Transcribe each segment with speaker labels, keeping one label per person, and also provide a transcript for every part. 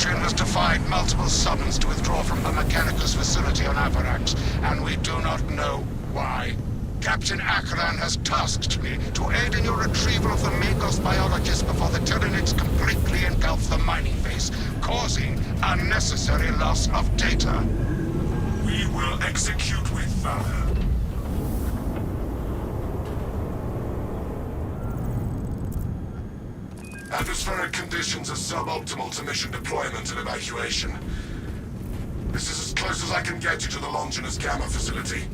Speaker 1: Shin has defied multiple summons to withdraw from the Mechanicus facility on Avarax, and we do not know why. Captain Akran has tasked me to aid in your retrieval of the Magos biologist before the Tyranids completely engulf the mining base, causing unnecessary loss of data.
Speaker 2: We will execute with valor. Atmospheric conditions are suboptimal to mission deployment and evacuation. This is as close as I can get you to the Longinus Gamma facility.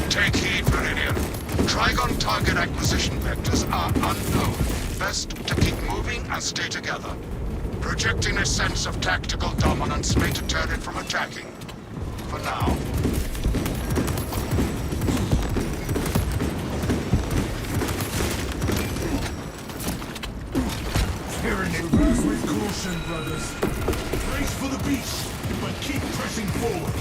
Speaker 1: Take heed, Meridian. Trigon target acquisition vectors are unknown. Best to keep moving and stay together. Projecting a sense of tactical dominance may deter it from attacking. For now.
Speaker 3: Reverse with caution, brothers. Brace for the beast, but keep pressing forward.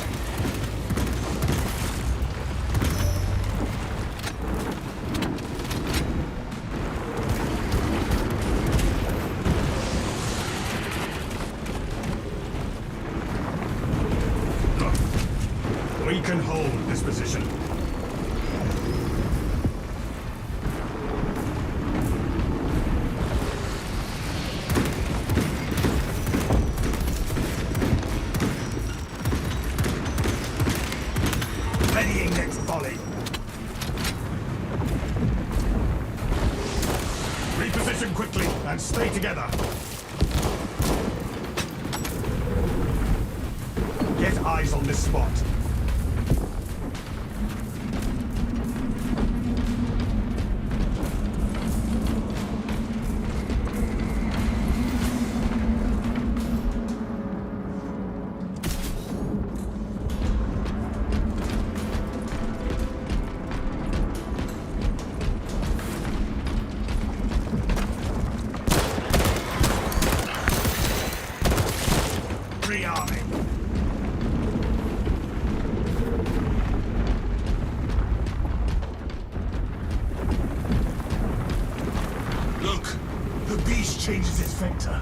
Speaker 3: We can hold this position. Readying next volley. Reposition quickly and stay together. Get eyes on this spot. Rearming. Look, the beast changes its vector.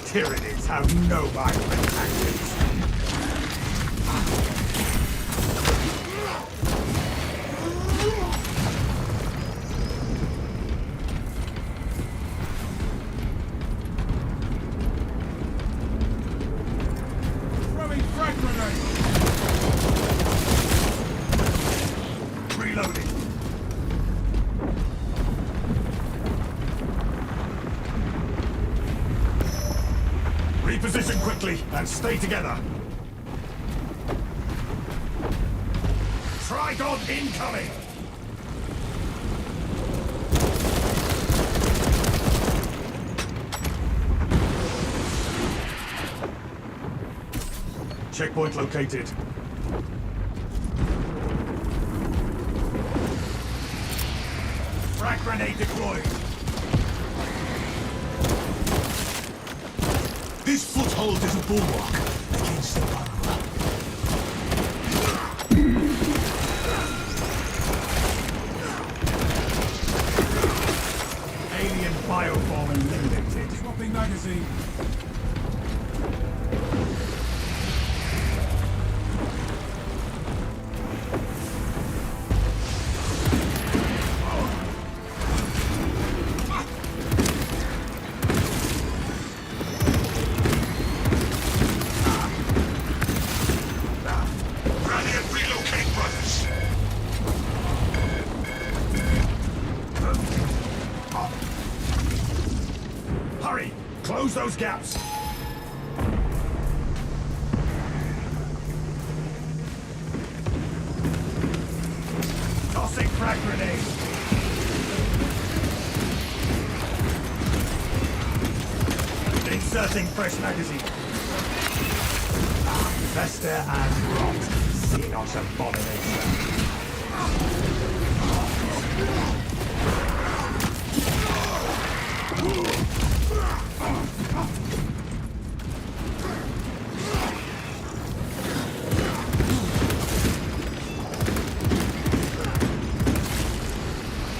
Speaker 3: Tyranids have no mind for tactics. Reloading. Reposition quickly and stay together. Trigon incoming! Checkpoint located. Frag grenade deployed. This foothold is a bulwark against the burrow. Alien bioform eliminated. Swapping magazine. Hurry! Close those gaps! Tossing frag grenade! Inserting fresh magazine. Fester and rot. Xenos abomination.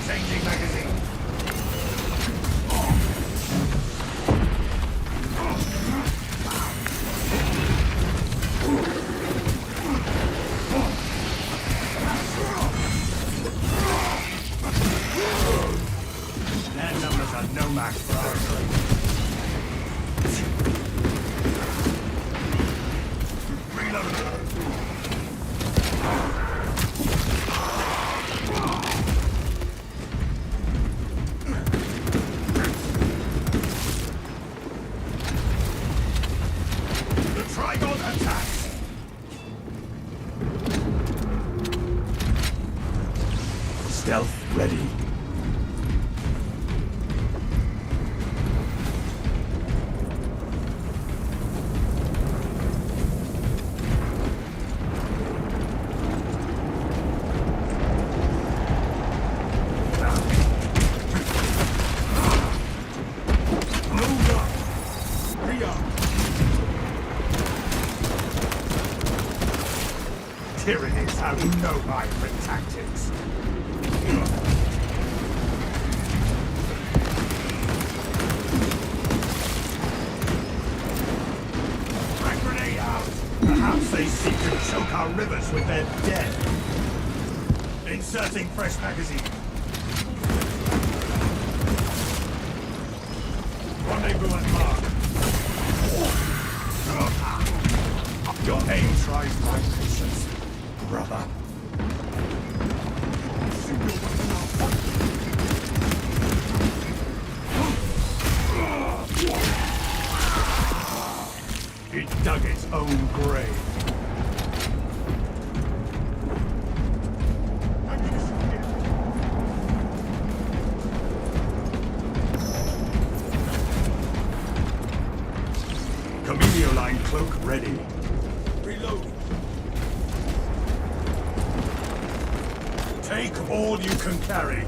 Speaker 3: Changing magazine. Their numbers are no match for our trade. Reload. The Trigon attacks. Stealth ready. Move up. Rearm. Tyranny is how you know hybrid tactics. Frag grenade out. Perhaps they seek to choke our rivers with their dead. Inserting fresh magazine. Rendezvous at mark. Your aim tries my patience, brother. It dug its own grave. Line cloak ready. Reload. Take all you can carry.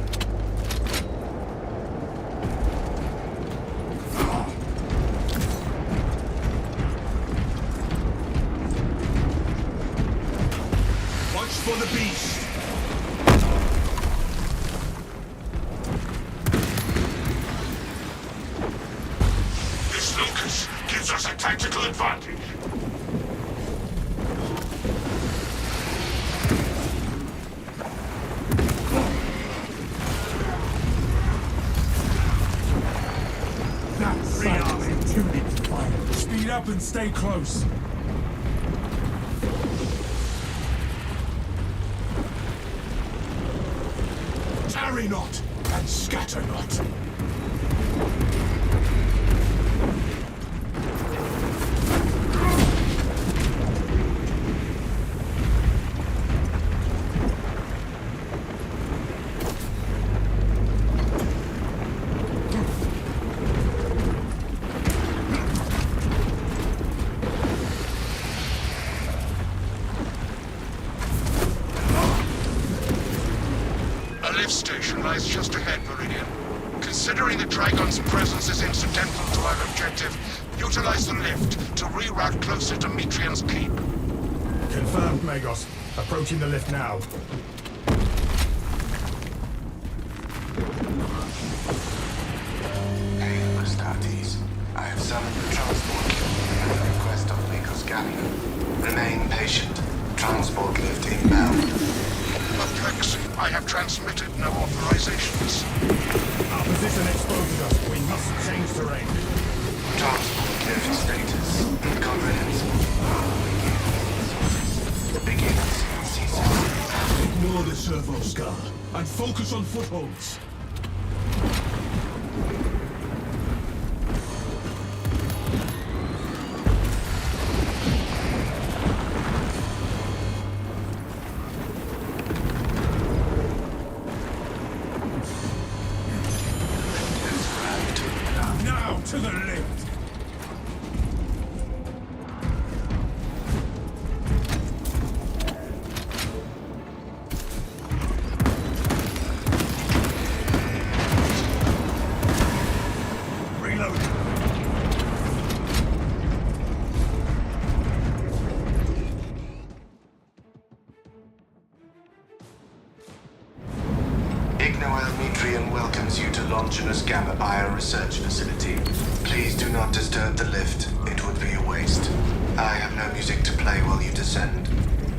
Speaker 3: Watch for the beast.
Speaker 2: This Lucas gives us a tactical advantage.
Speaker 3: That's rearming too deep to fire. Speed up and stay close. Tarry not and scatter not.
Speaker 1: A lift station lies just ahead, Meridian. Considering the Trigon's presence is incidental to our objective, utilize the lift to reroute closer to Metrian's keep.
Speaker 3: Confirmed, Magos. Approaching the lift now.
Speaker 4: Hey, Astartes. I have summoned the transport lift at the request of Magos Gallion. Remain patient. Transport lift inbound.
Speaker 1: Perplexing. I have transmitted no authorizations.
Speaker 3: Our position exposes us. We must change terrain.
Speaker 4: Transport lift status. Incomprehensible. Begins ceasing.
Speaker 3: Ignore the servo scar and focus on footholds. Now to the lift. Reloading.
Speaker 4: Ignoel welcomes you to Longinus Gamma Bio Research Facility. Please do not disturb the lift. It would be a waste. I have no music to play while you descend.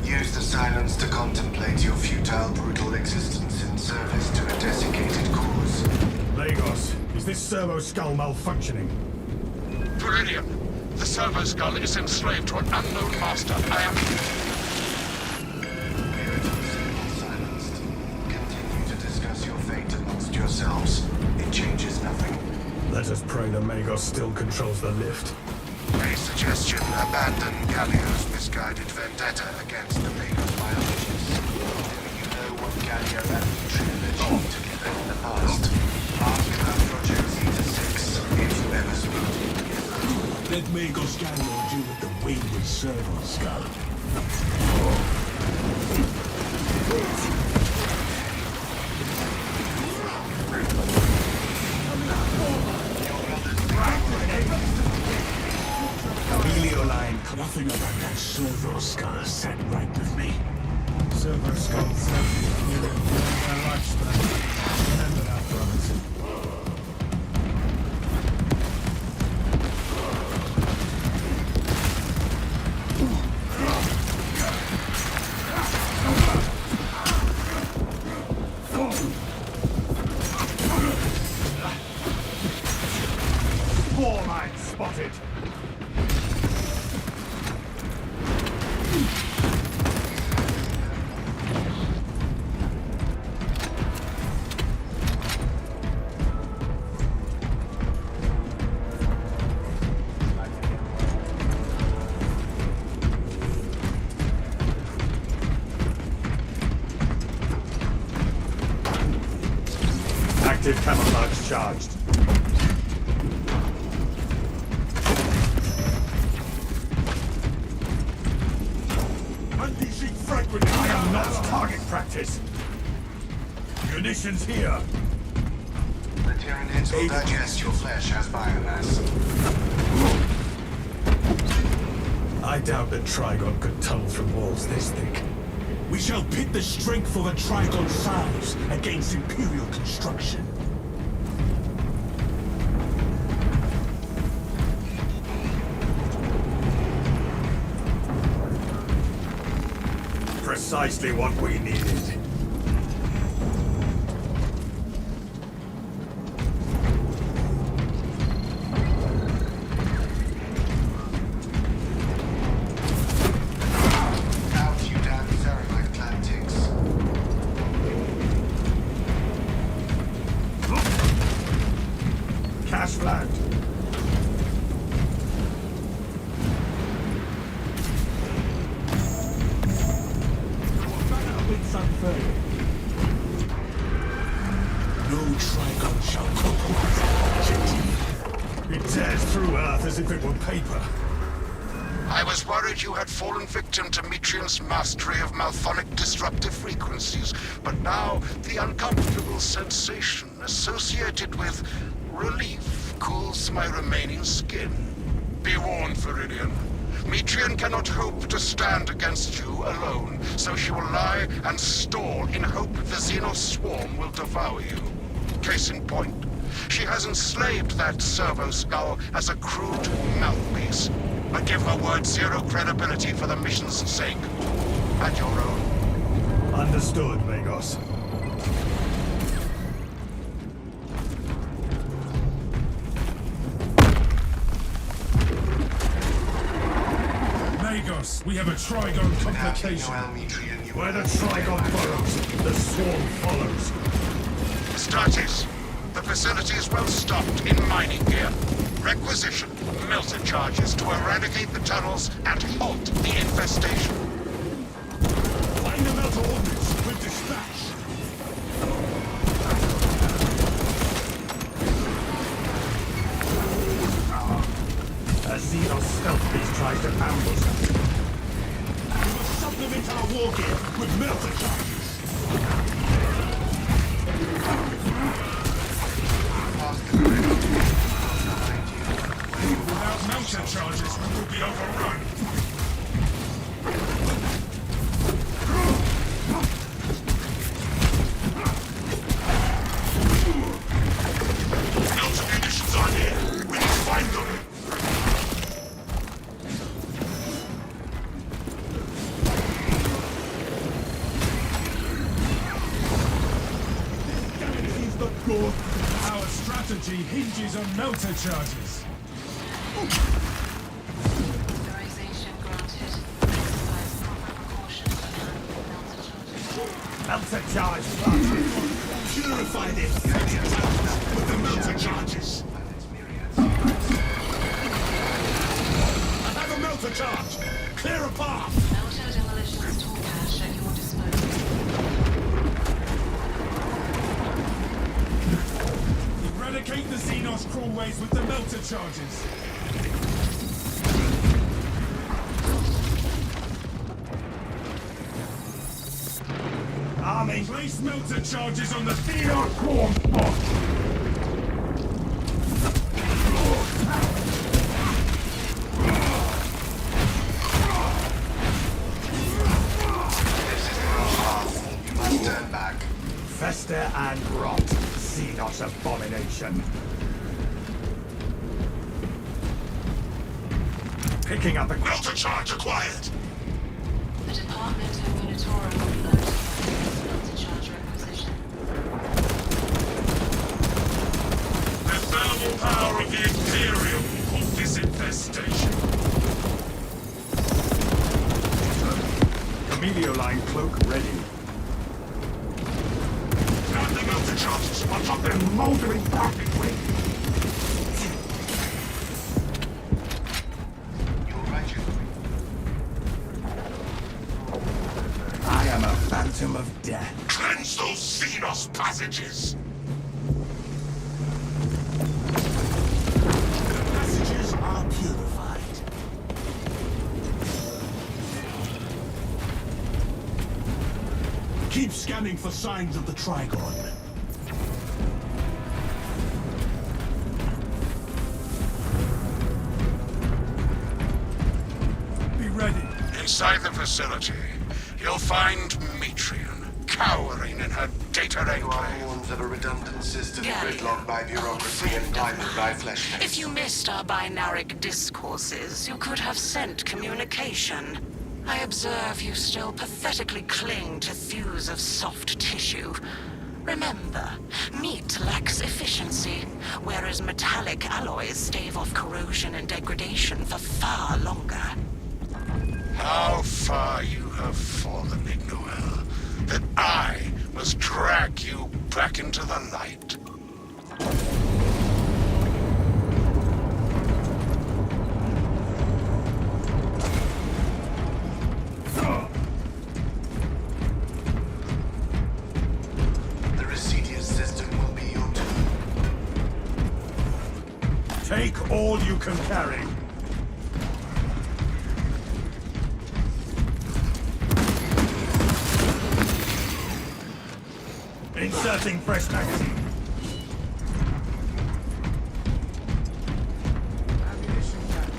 Speaker 4: Use the silence to contemplate your futile, brutal existence in service to a desiccated cause.
Speaker 3: Lagos, is this servo skull malfunctioning?
Speaker 1: Viridian, the servo skull is enslaved to an unknown master. I am...
Speaker 4: Silenced. Continue to discuss your fate amongst yourselves. It changes nothing.
Speaker 3: Let us pray the Magos still controls the lift.
Speaker 2: A suggestion: abandon Gallio's misguided vendetta against the Magos biologists.
Speaker 4: You know what Gallio and Nutrient achieved together in the past. Ask about Project Zeta-6 if you ever speak to him again.
Speaker 3: Let Magos Gallo deal with the wayward servo skull. Nothing about that servo skull sat right with me. Servo skull said nearly their lifespan. Remember that, brothers. Four lines spotted. Active camouflage charged. Unleashing frag grenade. I am not target practice. Munitions here.
Speaker 4: The Tyranids will digest your flesh as biomass.
Speaker 3: I doubt that Trigon could tunnel through walls this thick. We shall pit the strength of the Trigon size against Imperial construction. Precisely what we needed. Cash flagged. No Trigon shall compromise our objective. It tears through Earth as if it were paper.
Speaker 1: I was worried you had fallen victim to Mitrian's mastery of malphonic disruptive frequencies, but now the uncomfortable sensation associated with relief cools my remaining skin. Be warned, Viridian. Mitrian cannot hope to stand against you alone, so she will lie and stall in hope the Xenos swarm will devour you. Case in point, she has enslaved that servo skull as a crude mouthpiece. But give her word zero credibility for the mission's sake. And your own.
Speaker 3: Understood, Magos. Magos, we have a Trigon complication. Where the Trigon burrows, the swarm follows.
Speaker 1: Stratis, the facility is well stocked in mining gear. Requisition melter charges to eradicate the tunnels and halt the infestation.
Speaker 3: Find the melter ordnance with dispatch. A Xenos stealth beast tries to ambush us. We must supplement our war gear with melter charges.
Speaker 4: Past the
Speaker 3: strategy hinges on melter charges.
Speaker 5: Authorization granted. Exercise proper precautions to handle melter charges.
Speaker 3: Melter charge planted. Purify this with the melter charges. I have a melter charge. Clear a path.
Speaker 5: Melter demolition tool cache at your disposal.
Speaker 3: Eradicate the Xenos crawlways with the melter charges. Arming. Place melter charges on the Xenos crawl spot.
Speaker 4: This is the wrong path. You must turn back.
Speaker 3: Fester and rot. Xenos abomination. Picking up a
Speaker 2: Melter charge acquired.
Speaker 5: The department and Minotaur will be notified of this melter charge requisition.
Speaker 2: The thermal power of the Imperium will halt this infestation.
Speaker 3: Emilio line cloak ready.
Speaker 2: And the melter charges watch up
Speaker 3: They're moldering rapidly.
Speaker 4: You all right, you?
Speaker 3: I am a phantom of death.
Speaker 2: Cleanse those Xenos passages.
Speaker 3: The passages are purified. Keep scanning for signs of the Trigon. Be ready.
Speaker 1: Inside the facility, you'll find Metrian, cowering in her data
Speaker 4: You are
Speaker 1: enclave.
Speaker 4: warns of a redundant system
Speaker 5: Yeah,
Speaker 4: gridlocked by bureaucracy and blinded by flesh.
Speaker 5: If you missed our binaric discourses, you could have sent communication. I observe you still pathetically cling to thews of soft tissue. Remember, meat lacks efficiency, whereas metallic alloys stave off corrosion and degradation for far longer.
Speaker 1: How far you have fallen, Ignoel, that I must drag you back into the light.
Speaker 4: The Residius system will be your tomb.
Speaker 3: Take all you can carry. Inserting fresh magazine. Ammunition back.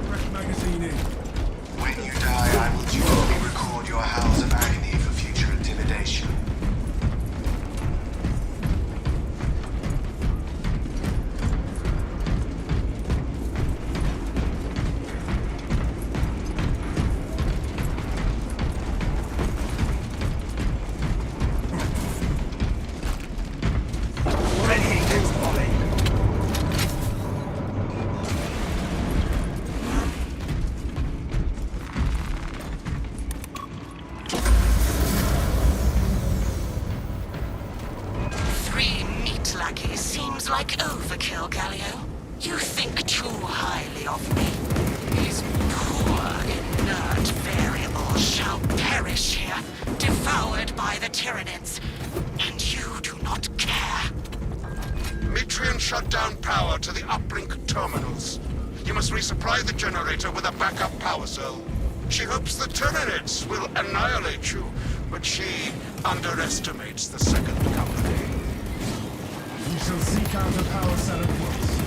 Speaker 3: Fresh magazine in.
Speaker 4: When you die, I will dutifully record your howls of agony for future intimidation.
Speaker 3: Ready, next volley.
Speaker 5: Three meat lackeys seems like overkill, Galio. You think too highly of me. These poor, inert variables shall perish here, devoured by the Tyranids. And you do not care.
Speaker 1: Metrian shut down power to the uplink terminals. You must resupply the generator with a backup power cell. She hopes the Tyranids will annihilate you, but she underestimates the second company.
Speaker 3: We shall seek out a power cell at once.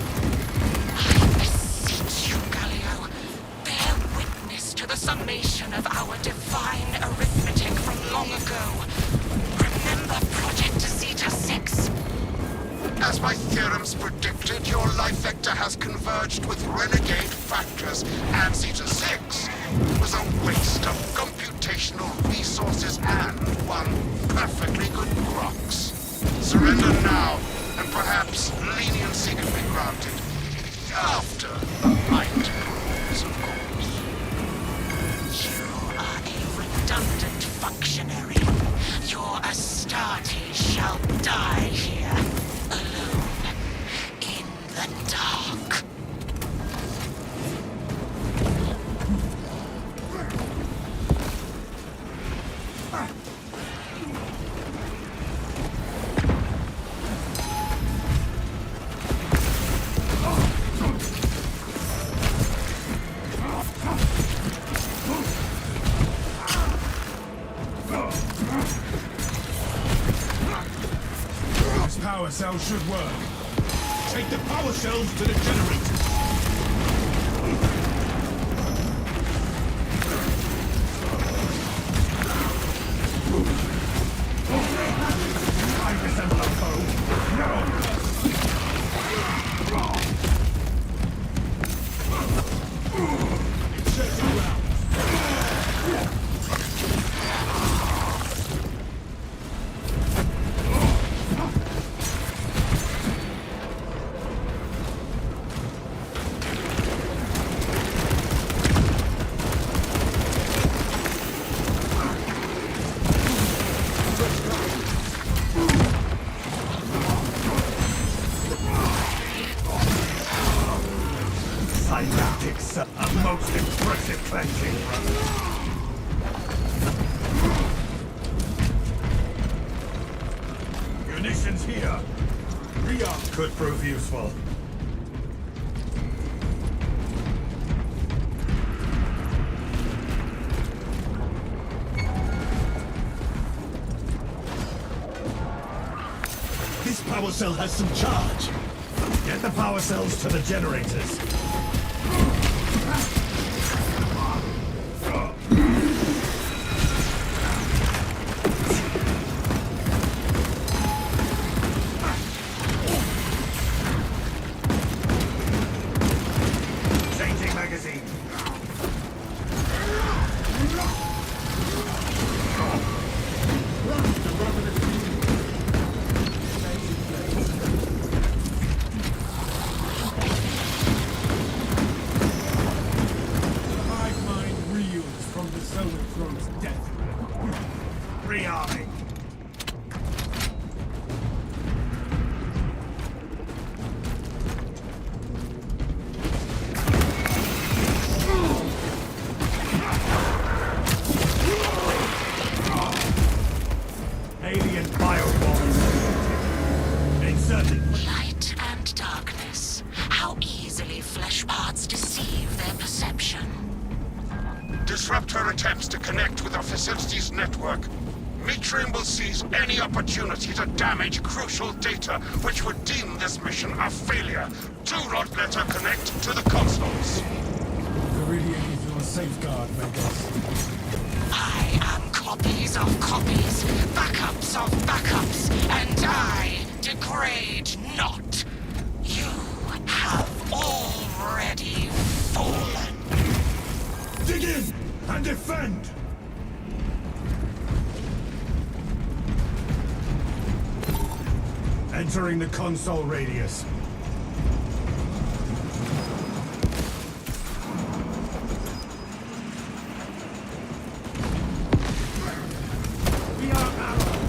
Speaker 5: I beseech you, Galio. Bear witness to the summation of our divine arithmetic from long ago. Remember
Speaker 1: As my theorems predicted, your life vector has converged with renegade factors, and Zeta 6 was a waste of computational resources and one perfectly good Grox. Surrender now, and perhaps leniency can be granted. After the mind proves, of course.
Speaker 5: You are a redundant functionary. Your Astartes shall die here, alone, in the dark.
Speaker 3: This power cell should work. Take the power cells to the generators. I resemble a foe. No! It sets around. Synaptics, a most impressive cleansing, brother. Munitions here. Re-arm could prove useful. This power cell has some charge. Get the power cells to the generators. Changing magazine. Hive mind reels from the Solar Throne's death. Rearming. Alien biobombs. Inserted.
Speaker 5: Light and darkness. How easily flesh parts deceive their perception.
Speaker 1: Disrupt her attempts to connect with our facility's network. Metrium will seize any opportunity to damage crucial data, which would deem this mission a failure. Do not let her connect to the consoles.
Speaker 3: Viridian is your safeguard, Vegas.
Speaker 5: I am copies of copies, backups of backups, and I degrade not. You have already fallen.
Speaker 3: Dig in and defend! Entering the console radius. We are allies.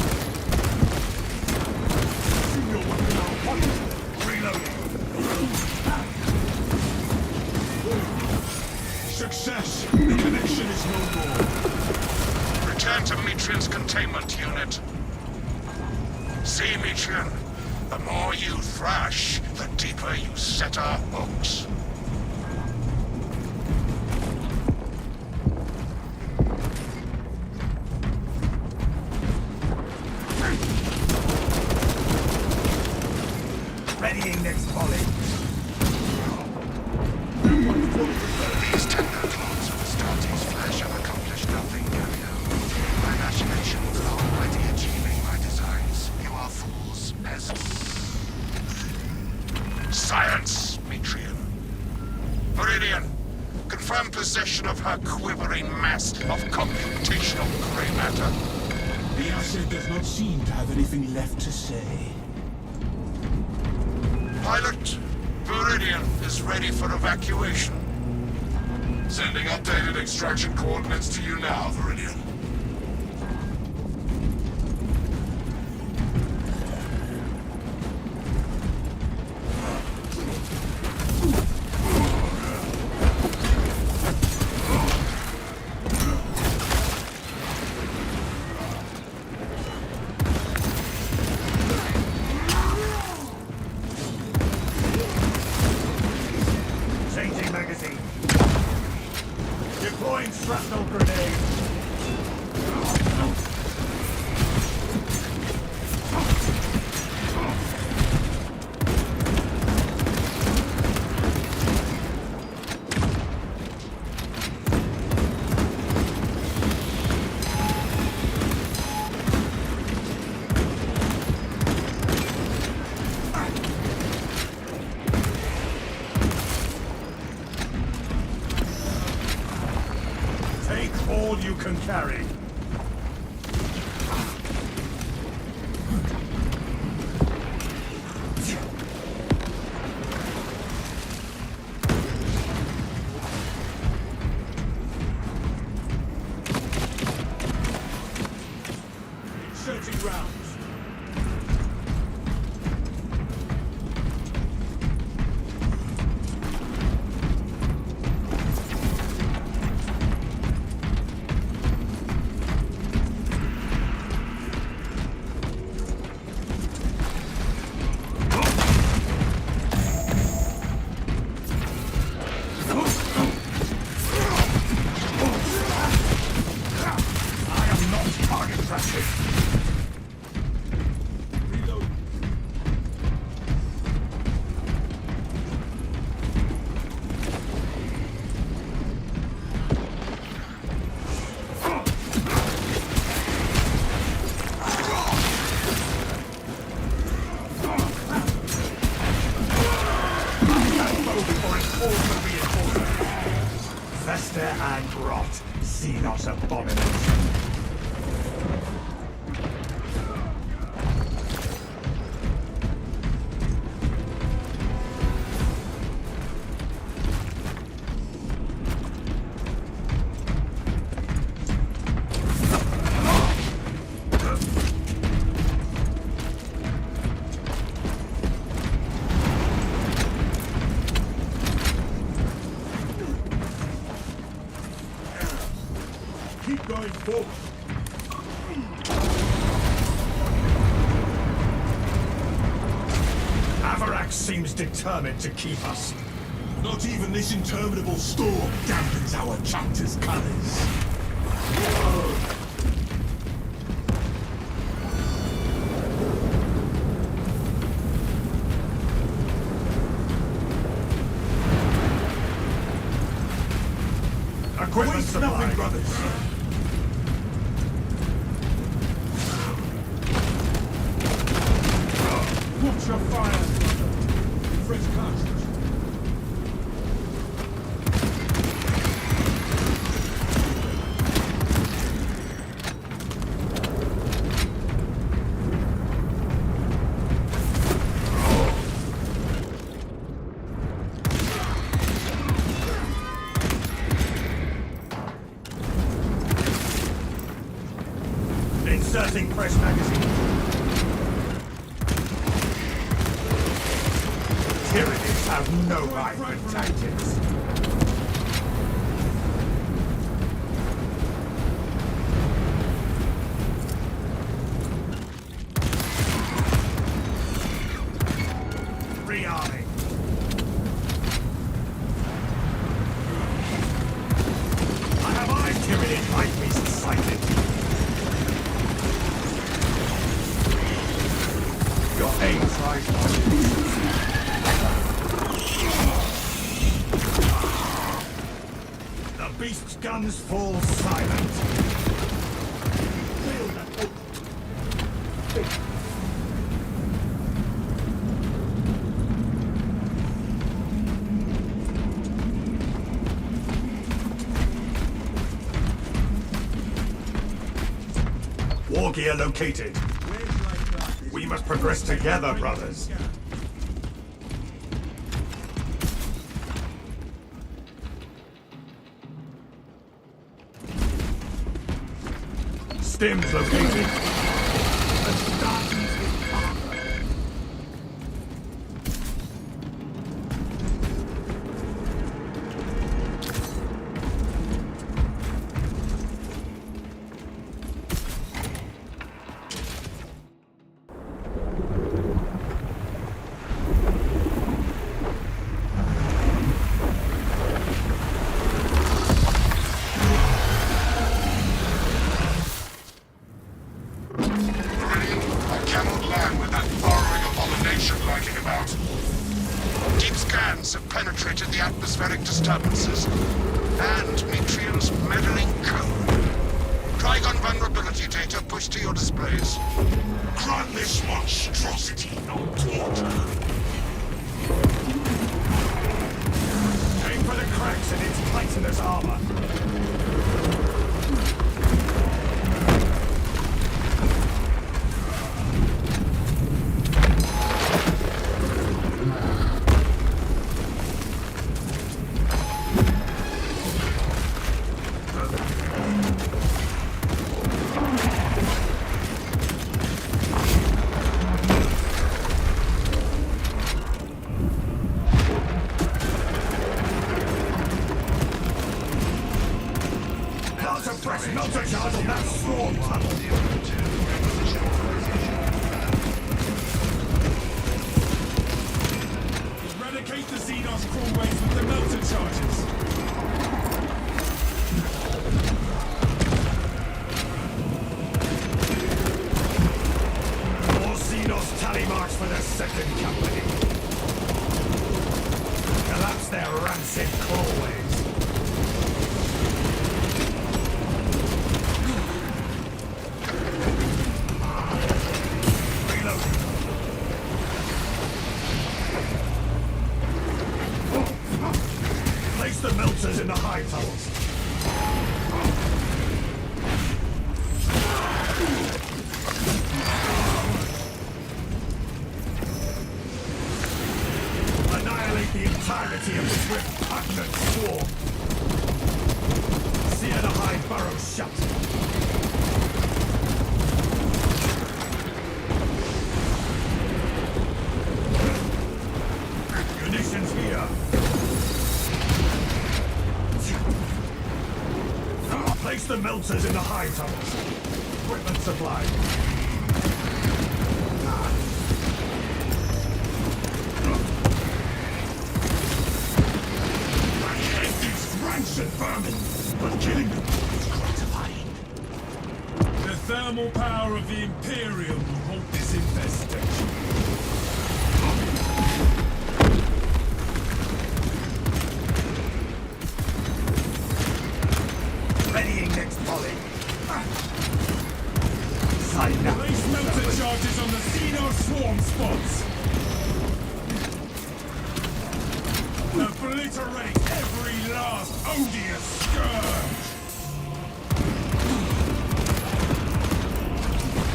Speaker 3: See your weapon out. What? Reloading. Success! The connection is no more.
Speaker 1: Return to Metrian's containment unit. See, Metrian, the more you thrash, the deeper you set our hooks.
Speaker 3: Readying next volley.
Speaker 1: These technoclones of Astartes flesh have accomplished nothing, Cameo. My machinations are already achieving my designs. You are fools, peasants. Science, Metrian. Meridian, confirm possession of her quivering mass of computational gray matter.
Speaker 3: The asset does not seem to have anything left to say.
Speaker 1: Pilot, Meridian is ready for evacuation.
Speaker 2: Sending updated extraction coordinates to you now, Viridian.
Speaker 3: Changing magazine. Deploying shrapnel grenade. Take all you can carry. Searching rounds. I am not target practice. Reload. Before it falls for reinforcement. Fester and rot. See not abomination. Keep going forward. Avarax seems determined to keep us. Not even this interminable storm dampens our chapter's colors. Equipment supply. Brothers. Watch your fire, brother. Fresh cartridge. Inserting fresh magazine. Tyranids have no right with tactics. Rearming. I have eyes Tyranid might be sighted. Your aim tries to The beast's guns fall silent. Feel that hope. gear located. We must progress together, brothers. Stims located.
Speaker 2: I cannot land with that burrowing abomination lurking about.
Speaker 1: Deep scans have penetrated the atmospheric disturbances and Metrium's meddling code. Trigon vulnerability data pushed to your displays.
Speaker 2: Grant this monstrosity no torture.
Speaker 3: Aim for the cracks in its titanous armor. Press melter charge on that swarm tunnel. Eradicate the Xenos crawlways with the melter charges. More Xenos tally marks for the second company. Collapse their rancid crawlways. Place the melters in the high tunnels. Annihilate the entirety of this repugnant swarm. Sear the high burrows shut. Munitions here. Place the melters in the high tunnels. Equipment supplied. I hate these rancid vermin, but killing them is gratifying. The thermal power of the Imperium will halt this infestation. Readying next volley. Place melter charges on the Xeno swarm spots. Obliterate every last odious scourge.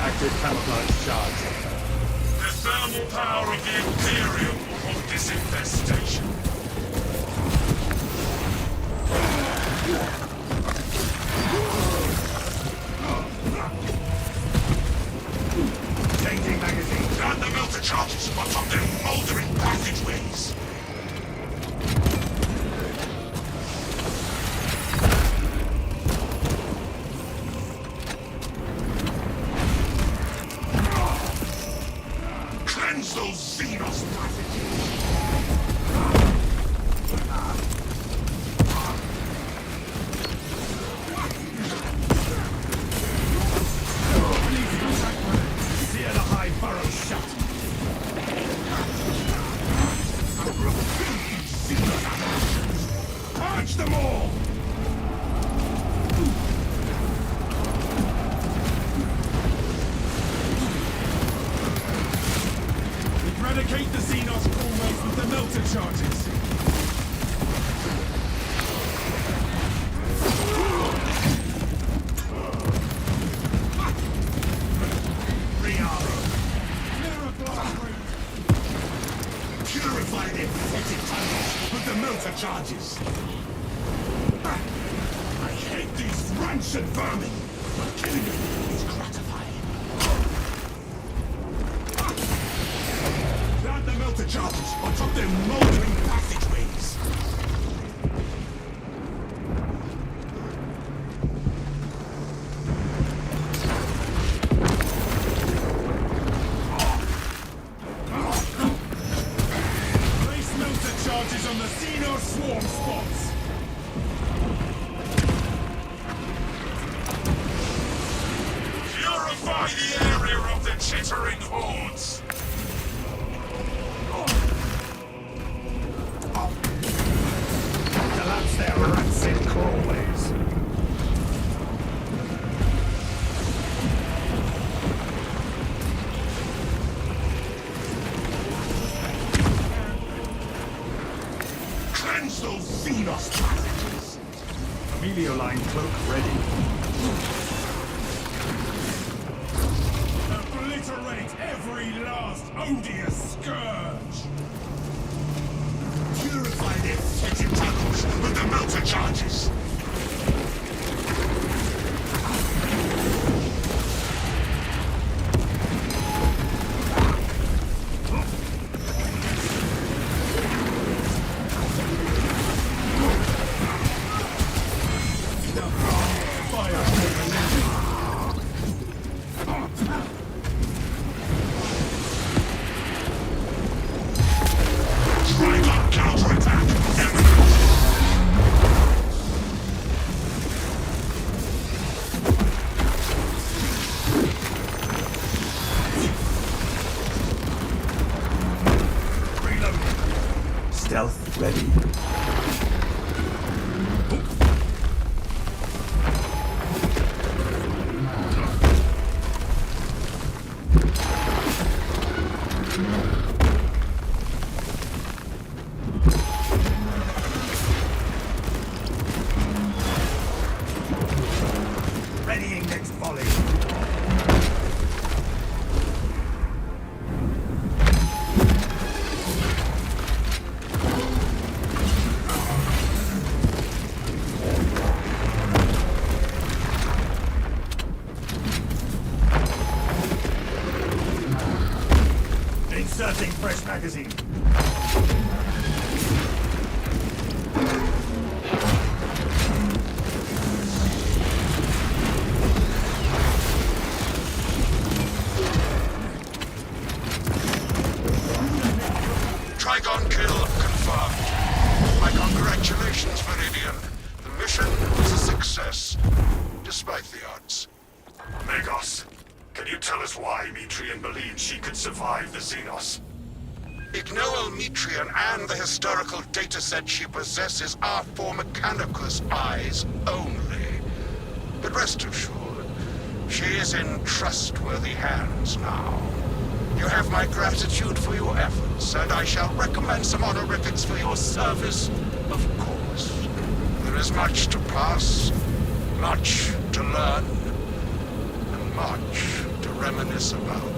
Speaker 3: Active camouflage charge. The thermal power of the Imperium will halt this infestation. Changing magazine.
Speaker 2: Guard the melter charges from their moldering passageways. Cleanse those Xenos passages.
Speaker 3: Sear the high burrows shut. Purge them all! Eradicate the Xenos crawlways with the melter charges. Purify the infected tunnels with the melter charges. I hate these rancid vermin, but killing them is gratifying. Plant the melter charges on top their moldering passageways. Place melter charges on the Xeno swarm spots.
Speaker 2: Purify the area of the chittering hordes!
Speaker 3: Collapse their rancid crawlways. Cleanse those Xenos passages. Line cloak ready. Obliterate every last odious scourge. Purify their fetid tunnels with the melter charges. Stealth ready. Readying next volley. Inserting fresh magazine.
Speaker 1: Trigon kill confirmed. My congratulations, Viridian. The mission was a success, despite the odds.
Speaker 2: Megos, can you tell us why Metrian believed she could survive the Xenos?
Speaker 1: Ignoel Metrian and the historical dataset she possesses are for Mechanicus eyes only. But rest assured, she is in trustworthy hands now. You have my gratitude for your efforts, and I shall recommend some honorifics for your service, of course. There is much to pass, much to learn, and much to reminisce about.